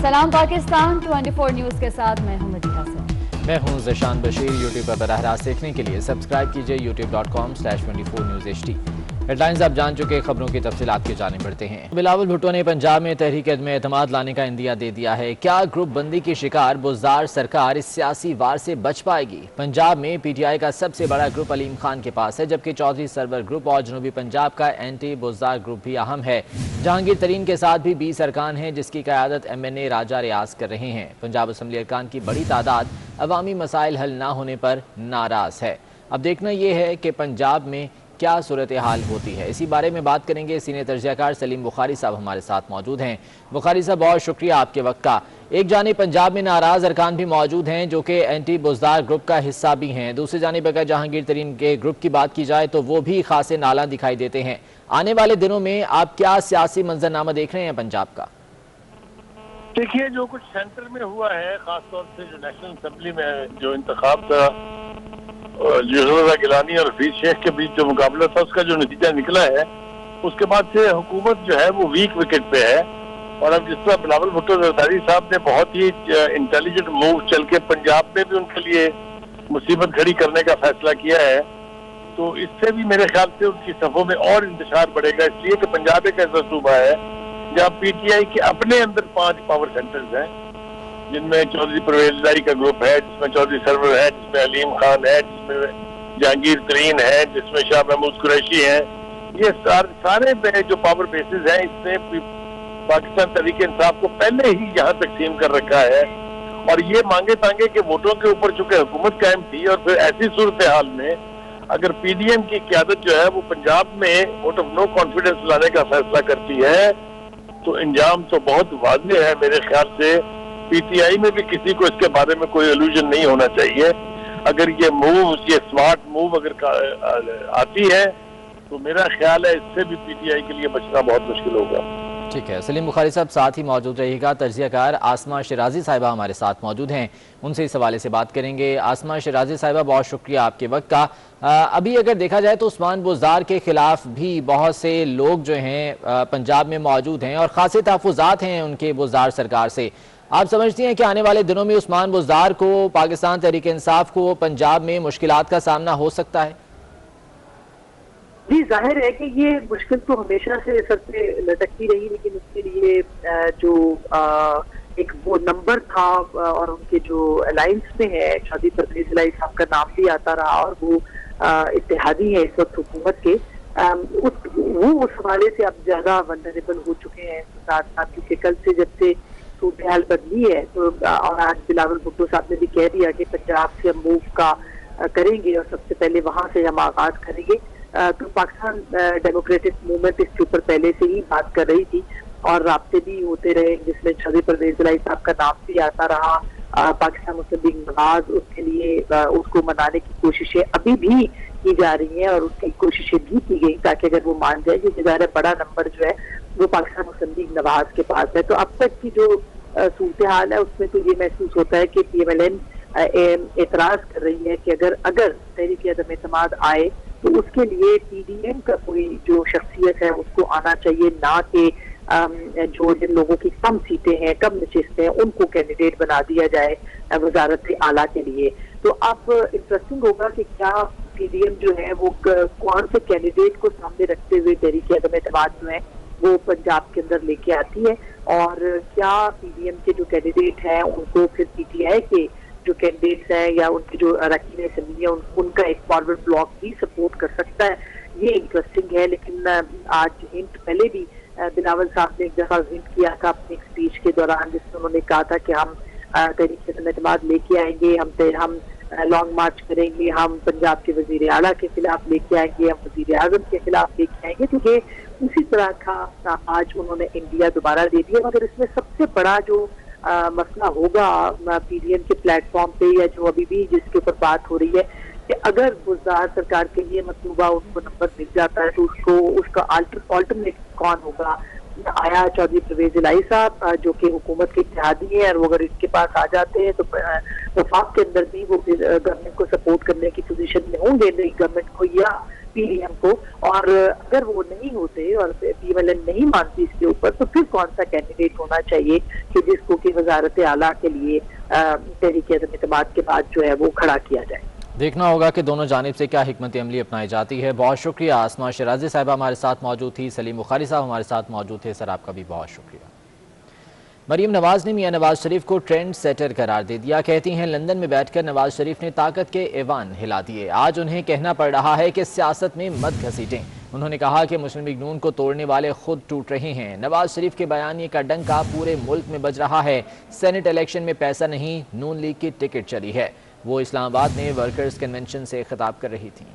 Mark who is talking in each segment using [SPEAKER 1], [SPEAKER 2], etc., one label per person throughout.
[SPEAKER 1] सलाम पाकिस्तान 24 न्यूज़ के साथ मैं हूं मदीहा से।
[SPEAKER 2] मैं हूं ज़शान बशीर। यूट्यूब पर बराह रास्त देखने के लिए सब्सक्राइब कीजिए youtube.com/24 News HD। हेडलाइंस आप जान चुके, खबरों की तफसीलात के जाने पड़ते हैं। बिलावल भुट्टो ने पंजाब में तहरीक-ए-एतमाद लाने का इंदिया दे दिया है। क्या ग्रुप बंदी की शिकार बुज़दार सरकार इस सियासी वार से बच पाएगी? पंजाब में PTI का सबसे बड़ा ग्रुप अलीम खान के पास है, जबकि चौधरी सरवर ग्रुप और जनूबी पंजाब का एंटी बुज़दार ग्रुप भी अहम है। जहांगीर तरीन के साथ भी 20 अरकान हैं, जिसकी क़यादत MNA राजा रियाज कर रहे हैं। पंजाब असम्बली अरकान की बड़ी तादाद अवामी मसाइल हल ना होने पर नाराज़ है। अब देखना यह है कि पंजाब में क्या सूरत हाल होती है। इसी बारे में बात करेंगे। सीनियर तर्जयाकार सलीम बुखारी साहब हमारे साथ मौजूद हैं। बुखारी साहब, बहुत शुक्रिया आपके वक्त का। एक जानिब पंजाब में नाराज़ अरकान भी मौजूद हैं जो कि एंटी बुज़दार ग्रुप का हिस्सा भी हैं। दूसरी जानिब अगर जहांगीर तरीन के ग्रुप की बात की जाए तो वो भी खासे नाला दिखाई देते हैं। आने वाले दिनों में आप क्या सियासी मंजरनामा देख रहे हैं पंजाब का?
[SPEAKER 3] देखिए, जो कुछ सेंटर में हुआ है, खासतौर से जो नेशनल असेंबली में जो इंतखाब था, यूसुफ गिलानी और हफीज शेख के बीच जो मुकाबला था, उसका जो नतीजा निकला है, उसके बाद से हुकूमत जो है वो वीक विकेट पे है। और अब जिस तरह बिलावल भुट्टो जरदारी साहब ने बहुत ही इंटेलिजेंट मूव चल के पंजाब में भी उनके लिए मुसीबत खड़ी करने का फैसला किया है, तो इससे भी मेरे ख्याल से उनकी सफों में और इंतशार बढ़ेगा। इसलिए कि पंजाब एक ऐसा सूबा है जहाँ PTI के अपने अंदर 5 पावर सेंटर्स हैं, जिनमें चौधरी परवेज इलाही का ग्रुप है, जिसमें चौधरी सरवर है, जिसमें अलीम खान है, जिसमें जहांगीर तरीन है, जिसमें शाह महमूद कुरैशी है। ये सारे जो पावर बेसिस हैं, इसने पाकिस्तान तहरीक इंसाफ को पहले ही यहाँ तकसीम कर रखा है। और ये मांगे तांगे के वोटों के ऊपर चूंकि हुकूमत कायम थी, और फिर ऐसी सूरत हाल में अगर PDM की क्यादत जो है वो पंजाब में वोट ऑफ नो कॉन्फिडेंस लाने का फैसला करती है, तो इंजाम तो बहुत वाज़ेह है। मेरे ख्याल से PTI में भी किसी को इसके बारे में कोई इल्यूजन नहीं होना चाहिए। अगर ये स्मार्ट मूव अगर आती है, तो मेरा ख्याल है इससे भी PTI के लिए बचना बहुत मुश्किल होगा।
[SPEAKER 2] ठीक है, सलीम बुखारी साहब साथ ही मौजूद रहिएगा। तर्जियाकार आसमा शिराजी साहिबा हमारे साथ मौजूद हैं, उनसे इस हवाले से बात करेंगे। आसमा शिराजी साहिबा, बहुत शुक्रिया आपके वक्त का। अभी अगर देखा जाए तो उस्मान बुज़दार के खिलाफ भी बहुत से लोग जो हैं पंजाब में मौजूद हैं और खासे तहफ़्फ़ुज़ात हैं उनके बुज़दार सरकार से। आप समझती हैं कि आने वाले दिनों में उस्मान बुज़दार को, पाकिस्तान तहरीक इंसाफ को पंजाब में मुश्किलात का सामना हो सकता है?
[SPEAKER 4] जी, जाहिर है कि ये मुश्किल तो हमेशा से सर पे लटकती रही, लेकिन उसके लिए जो एक वो नंबर था और उनके जो अलायंस में है, चौधरी परवेज इलाही साहब का नाम भी आता रहा, और वो इत्तेहादी है इस वक्त हुकूमत के, उस हवाले से अब ज्यादा वल्नरेबल हो चुके हैं साथ साथ, क्योंकि कल से जब से सूरत हाल बदली है, तो और आज बिलावल भुट्टो साहब ने भी कह दिया कि पंजाब से हम मूव का करेंगे और सबसे पहले वहां से हम आगाज करेंगे। तो पाकिस्तान डेमोक्रेटिक मूवमेंट इसके ऊपर पहले से ही बात कर रही थी और राब्ते भी होते रहे, जिसमें चौधरी परवेज इलाही साहब का नाम भी आता रहा। पाकिस्तान मुस्लिम लीग नवाज, उसके लिए उसको मनाने की कोशिशें अभी भी की जा रही हैं और उसकी कोशिशें भी की गई ताकि अगर वो मान जाए, क्योंकि ज़ाहिर बड़ा नंबर जो है वो पाकिस्तान मुस्लिम लीग नवाज के पास है। तो अब तक की जो सूरत हाल है उसमें तो ये महसूस होता है कि PMLN एतराज कर रही है कि अगर तहरीक-ए-एतमाद आए तो उसके लिए PDM का कोई जो शख्सियत है उसको आना चाहिए, ना कि जो जिन लोगों की कम सीटें हैं, कम नशिस्तें हैं, उनको कैंडिडेट बना दिया जाए वजारत आला के लिए। तो अब इंटरेस्टिंग होगा कि क्या PDM जो है वो कौन से कैंडिडेट को सामने रखते हुए तहरीक-ए-एतमाद जो है वो पंजाब के अंदर लेके आती है, और क्या PDM के जो कैंडिडेट हैं उनको फिर PTI के जो कैंडिडेट्स हैं या उनके जो अरकान असेंबली है उनका एक फॉरवर्ड ब्लॉक भी सपोर्ट कर सकता है। ये इंटरेस्टिंग है। लेकिन आज हिंट पहले भी बिलावल साहब ने एक दफा हिंट किया था अपनी स्पीच के दौरान, जिसमें उन्होंने कहा था कि हम तहरीक-ए-एतमाद लेके आएंगे, हम लॉन्ग मार्च करेंगे, हम पंजाब के वजीर आला के खिलाफ लेके आएंगे, हम वजीर आजम के खिलाफ लेके आएंगे। तो ये उसी तरह का आज उन्होंने इंडिया दोबारा दे दिया। मगर इसमें सबसे बड़ा जो मसला होगा PDM के प्लेटफॉर्म पे, या जो अभी भी जिसके ऊपर बात हो रही है कि अगर बुज़दार सरकार के लिए मतलूबा उनको नंबर मिल जाता है तो उसका अल्टरनेट कौन होगा? आया चौधरी परवेज इलाही साहब जो कि हुकूमत के इत्तेहादी हैं, और वो अगर इसके पास आ जाते हैं तो वफाक के अंदर भी वो गवर्नमेंट को सपोर्ट करने की पोजीशन में होंगे, नई गवर्नमेंट को, या पीडीएम को, और अगर वो नहीं होते और PMLN नहीं मानती इसके ऊपर, तो फिर कौन सा कैंडिडेट होना चाहिए कि जिसको कि वजारत आला के लिए तहरीक अदम एतमाद के बाद जो है वो खड़ा किया जाए।
[SPEAKER 2] देखना होगा कि दोनों जानिब से क्या हिकमत अमली अपनाई जाती है। बहुत शुक्रिया। आसमा शराजी साहिबा हमारे साथ मौजूद थी, सलीम बुखारी साहब हमारे साथ मौजूद थे। सर आपका भी बहुत शुक्रिया। मरीम नवाज ने मियां नवाज शरीफ को ट्रेंड सेटर करार दे दिया। कहती हैं लंदन में बैठकर नवाज शरीफ ने ताकत के ऐवान हिला दिए। आज उन्हें कहना पड़ रहा है कि सियासत में मत घसीटें। उन्होंने कहा कि मुस्लिम लीग नून को तोड़ने वाले खुद टूट रहे हैं। नवाज शरीफ के बयानी का डंका पूरे मुल्क में बज रहा है। सेनेट इलेक्शन में पैसा नहीं, नून लीग की टिकट चली है। वो इस्लामाबाद में वर्कर्स कन्वेंशन से खिताब कर रही थी।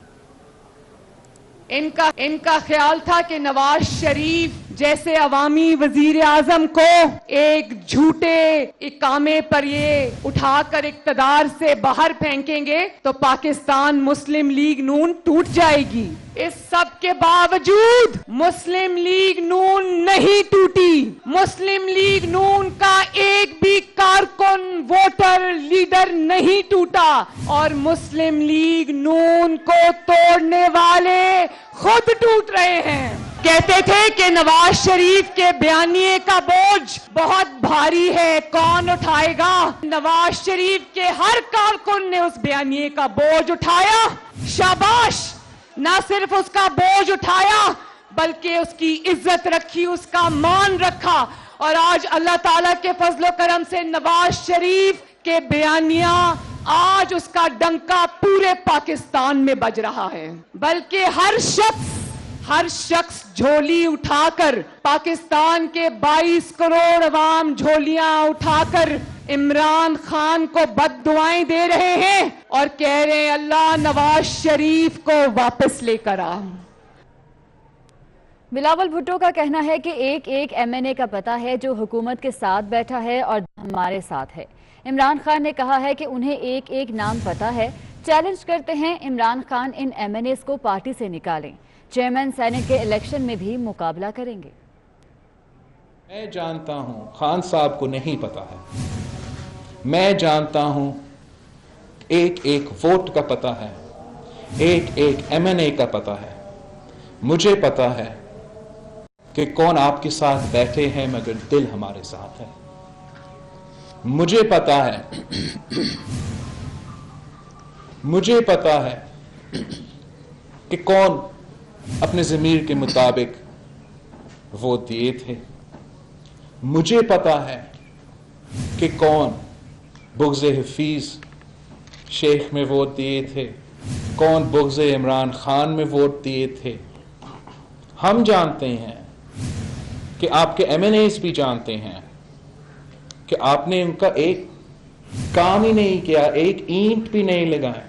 [SPEAKER 5] इनका ख्याल था कि नवाज शरीफ जैसे अवामी वजीर आजम को एक झूठे इकामे पर ये उठाकर इक्तदार से बाहर फेंकेंगे तो पाकिस्तान मुस्लिम लीग नून टूट जाएगी। इस सब के बावजूद मुस्लिम लीग नून नहीं टूटी। मुस्लिम लीग नून का एक भी कारकुन, वोटर, लीडर नहीं टूटा और मुस्लिम लीग नून को तोड़ने वाले खुद टूट रहे हैं। कहते थे कि नवाज शरीफ के बयानिए का बोझ बहुत भारी है, कौन उठाएगा। नवाज शरीफ के हर कारकुन ने उस बयानिए का बोझ उठाया। शाबाश, ना सिर्फ उसका बोझ उठाया बल्कि उसकी इज्जत रखी, उसका मान रखा। और आज अल्लाह ताला के फजलो करम से नवाज शरीफ के बयानिया, आज उसका डंका पूरे पाकिस्तान में बज रहा है। बल्कि हर शख्स झोली उठाकर, पाकिस्तान के 22 करोड़ अवाम झोलियां उठाकर इमरान खान को बद्दुआएं दे रहे हैं और कह रहे हैं अल्लाह नवाज शरीफ को वापस लेकर आ।
[SPEAKER 1] बिलावल भुट्टो का कहना है कि एक एक MNA का पता है जो हुकूमत के साथ बैठा है और हमारे साथ है। इमरान खान ने कहा है कि उन्हें एक एक नाम पता है। चैलेंज करते हैं इमरान खान इन MNAs को पार्टी से निकालें। चेयरमैन सेनेट के इलेक्शन में भी मुकाबला करेंगे।
[SPEAKER 6] मैं जानता हूं खान साहब को नहीं पता है। मैं जानता हूं एक एक वोट का पता है, एक एक MNA का पता है। मुझे पता है कि कौन आपके साथ बैठे हैं मगर दिल हमारे साथ है। मुझे पता है कि कौन अपने ज़मीर के मुताबिक वोट दिए थे। मुझे पता है कि कौन बुग़्ज़े हफीज़ शेख में वोट दिए थे, कौन बुग़्ज़े इमरान खान में वोट दिए थे। हम जानते हैं कि आपके MNAs भी जानते हैं कि आपने उनका एक काम ही नहीं किया, एक ईंट भी नहीं लगाया,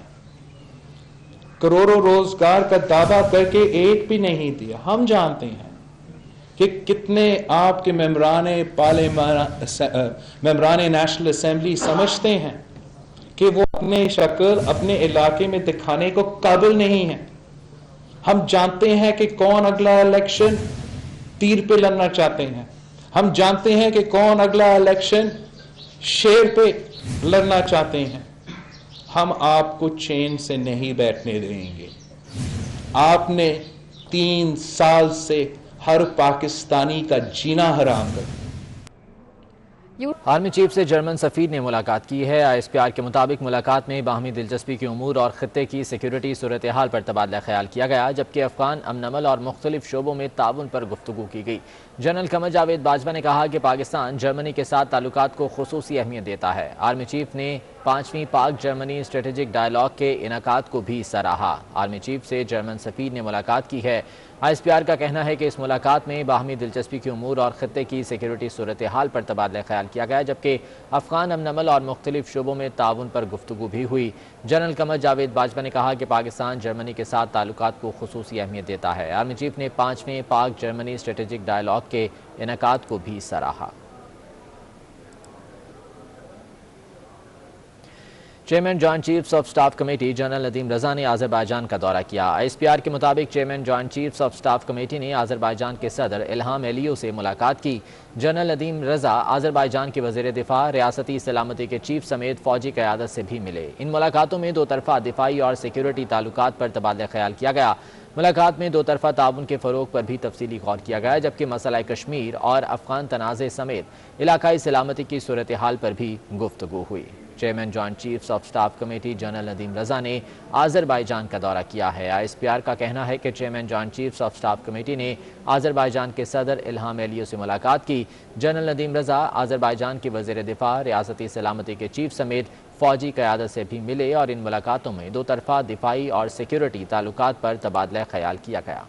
[SPEAKER 6] करोड़ों रोजगार का दावा करके एक भी नहीं दिया। हम जानते हैं कि कितने आपके मेंबरान नेशनल असेंबली समझते हैं कि वो अपने शक्ल अपने इलाके में दिखाने को काबिल नहीं है। हम जानते हैं कि कौन अगला इलेक्शन तीर पे लड़ना चाहते हैं। हम जानते हैं कि कौन अगला इलेक्शन शेर पे लड़ना चाहते हैं। हम आपको चैन से नहीं बैठने देंगे। आपने 3 साल से हर पाकिस्तानी का जीना हराम कर दिया।
[SPEAKER 2] आर्मी चीफ से जर्मन सफीर ने मुलाकात की है। ISPR के मुताबिक मुलाकात में बाहमी दिलचस्पी के उमूर और खत्ते की सिक्योरिटी सूरत हाल पर तबादला ख्याल किया गया, जबकि अफगान अमन अमल और मुख्तलिफ शोबों में ताउन पर गुफ्तगू की गई। जनरल कमर जावेद बाजवा ने कहा कि पाकिस्तान जर्मनी के साथ ताल्लुकात को खुसूसी अहमियत देता है। आर्मी चीफ ने 5वीं पाक जर्मनी स्ट्रेटेजिक डायलॉग के इनाकात को भी सराहा। आर्मी चीफ से जर्मन सफीर ने मुलाकात की है। ISPR का कहना है कि इस मुलाकात में बाहमी दिलचस्पी के उमूर और खत्ते की सिक्योरिटी सूरत हाल पर तबादला ख्याल किया गया, जबकि अफगान अमन अमल और मुख्तलिफ शोबों में ताउन पर गुफ्तगू भी हुई। जनरल कमर जावेद बाजवा ने कहा कि पाकिस्तान जर्मनी के साथ ताल्लुकात को खुसूसी अहमियत देता है। आर्मी चीफ ने 5वें पाक जर्मनी स्ट्रेटेजिक डायलॉग के इनाकात को भी सराहा। Chairman joint chiefs of staff committee general Nadeem Raza ने आज़रबाईजान का दौरा किया। ISPR के मुताबिक chairman joint chiefs of staff committee ने आज़रबाईजान के सदर इल्हाम एलियो से मुलाकात की। जनरल नदीम रजा आज़रबाईजान के वज़ीर दिफा, रियासती सलामती के चीफ समेत फौजी क़यादत से भी मिले। इन मुलाकातों में 2 तरफ़ा दिफाई और सिक्योरिटी ताल्लुकात पर तबादला ख्याल किया गया। मुलाकात में दो तरफा ताउन के फ़रोग पर भी तफसीली गौर किया गया, जबकि मसला कश्मीर और अफगान तनाज़े समेत इलाकाई सलामती की सूरत हाल पर भी गुफ्तगू हुई। Chairman joint chiefs of staff committee general Nadeem Raza ने आज़रबाईजान का दौरा किया है। ISPR का कहना है कि chairman joint chiefs of staff committee ने आज़रबाईजान के सदर इल्हाम एलियो से मुलाकात की। जनरल नदीम रजा आज़रबाईजान के वज़ीर दिफा, रियासती सलामती के चीफ समेत फ़ौजी क़यादत से भी मिले और इन मुलाकातों में दो तरफा दिफाई और सिक्योरिटी ताल्लुकात पर तबादला ख्याल किया गया।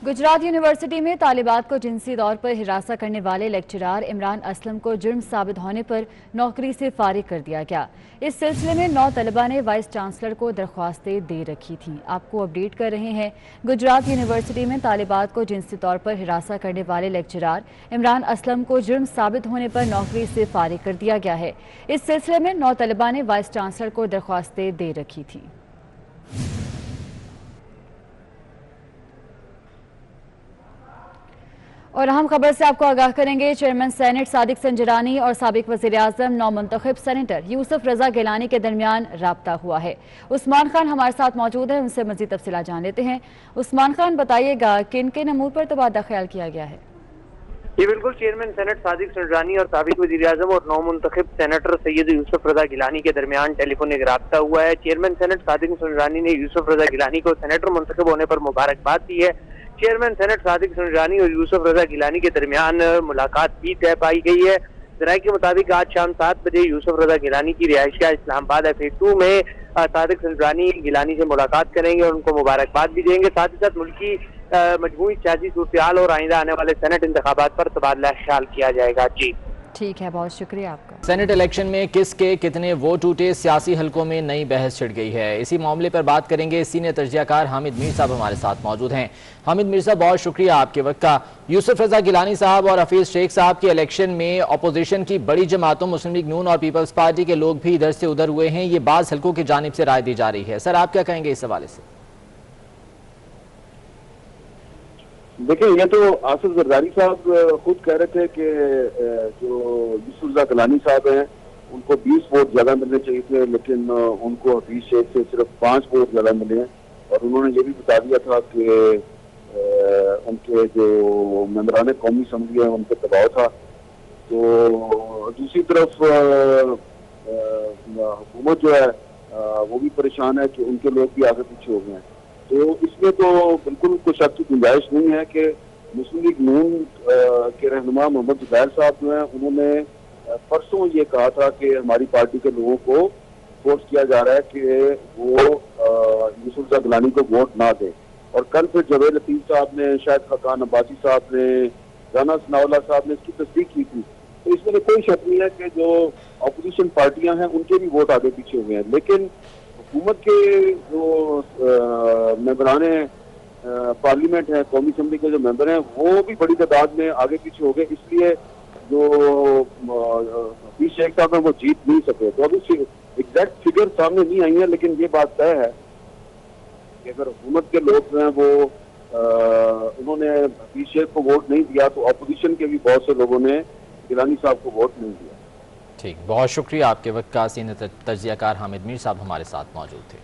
[SPEAKER 1] गुजरात यूनिवर्सिटी में तालिबात को जिनसी तौर पर हिरासत करने वाले लेक्चरार इमरान असलम को जुर्म साबित होने पर नौकरी से फारिग कर दिया गया। इस सिलसिले में 9 तलबा ने वाइस चांसलर को दरख्वास्तें दे रखी थीं। आपको अपडेट कर रहे हैं। गुजरात यूनिवर्सिटी में तालिबात को जिनसी तौर पर हिरासत करने वाले लेक्चरार इमरान असलम को जुर्म साबित होने पर नौकरी से फारिग कर दिया गया है। इस सिलसिले में 9 तलबा ने वाइस चांसलर को दरख्वास्तें दे रखी थीं। और अहम खबर से आपको आगाह करेंगे। चेयरमैन सेनेट सादिक संजरानी और साबिक वज़ीर आज़म नौमुंतखब सेनेटर यूसुफ रजा गिलानी के दरमियान राब्ता हुआ है। उस्मान खान हमारे साथ मौजूद है, उनसे मज़ीद तफसीलात जान लेते हैं। उस्मान खान, बताइएगा किन किन अमूर पर तबादला ख्याल किया गया है?
[SPEAKER 7] जी बिल्कुल, चेयरमैन सेनेट सादिक संजरानी और साबिक वज़ीर आज़म और नौमुंतखब सेनेटर सैयद यूसुफ रजा गिलानी के दरमियान टेलीफोनिक राब्ता हुआ है। चेयरमैन सेनेट सादिक संजरानी ने यूसुफ रजा गिलानी को सेनेटर मुंतखब होने पर मुबारकबाद दी है। चेयरमैन सेनेट सादिक संजरानी और यूसुफ रजा गिलानी के दरमियान मुलाकात भी तय पाई गई है। जराये के मुताबिक आज शाम 7 बजे यूसुफ रजा गिलानी की रिहाइशगाह इस्लामाबाद FA2 में सादिक संजरानी गिलानी से मुलाकात करेंगे और उनको मुबारकबाद भी देंगे। साथ ही साथ मुल्की मजमूई सियासी सूरत-ए-हाल और आइंदा आने वाले सेनेट इंतखाबात पर तबादला ख्याल किया जाएगा। जी
[SPEAKER 1] ठीक है, बहुत शुक्रिया आपका।
[SPEAKER 2] सेनेट इलेक्शन में किसके कितने वोट टूटे, सियासी हलकों में नई बहस छिड़ गई है। इसी मामले पर बात करेंगे। सीनियर तजज़ियाकार हामिद मीर साहब हमारे साथ मौजूद हैं। हामिद मीर साहब, बहुत शुक्रिया आपके वक्त का। यूसुफ रजा गिलानी साहब और हफीज शेख साहब के इलेक्शन में अपोजिशन की बड़ी जमातों मुस्लिम लीग नून और पीपल्स पार्टी के लोग भी इधर से उधर हुए हैं। ये बाज़ हलकों की जानिब से राय दी जा रही है। सर, आप क्या कहेंगे इस हवाले से?
[SPEAKER 3] देखिए, ये तो आसिफ जरदारी साहब खुद कह रहे थे कि जो यूसुफ रजा गिलानी साहब हैं उनको 20 वोट ज्यादा मिलने चाहिए थे, लेकिन उनको हफीज शेख से सिर्फ 5 वोट ज्यादा मिले हैं। और उन्होंने ये भी बता दिया था कि उनके जो मेंबरान कौमी असम्बली है उन पर दबाव था। तो दूसरी तरफ हुकूमत जो है वो भी परेशान है कि उनके लोग भी आगे पीछे हो गए हैं। तो इसमें तो बिल्कुल कोई शक की गुंजाइश नहीं है कि मुस्लिम लीग नून के रहनुमा मोहम्मद जुबैर साहब जो हैं उन्होंने परसों ये कहा था कि हमारी पार्टी के लोगों को फोर्स किया जा रहा है कि वो यूसुफ रजा गिलानी को वोट ना दे। और कल फिर जवेद लतीफ साहब ने, शायद खान अब्बासी साहब ने, राना सनाउल्लाह साहब ने इसकी तस्दीक की थी। तो इसमें कोई शक नहीं है कि जो अपोजिशन पार्टियां हैं उनके भी वोट आगे पीछे हुए हैं। लेकिन हुकूमत के जो मेंबरान पार्लियामेंट हैं, कौमी असम्बली के जो मेंबर हैं, वो भी बड़ी तादाद में आगे पीछे हो गए। इसलिए जो हफीज शेख साहब हैं वो जीत नहीं सके। तो अभी एग्जैक्ट फिगर सामने नहीं आई है, लेकिन ये बात तय है कि अगर हुकूमत के लोग हैं वो उन्होंने हफीज शेख को वोट नहीं दिया तो अपोजिशन के भी बहुत से लोगों ने गिलानी साहब को वोट नहीं दिया।
[SPEAKER 2] ठीक, बहुत शुक्रिया आपके वक्त का। सीनियर तजज़ियाकार हामिद मीर साहब हमारे साथ मौजूद थे।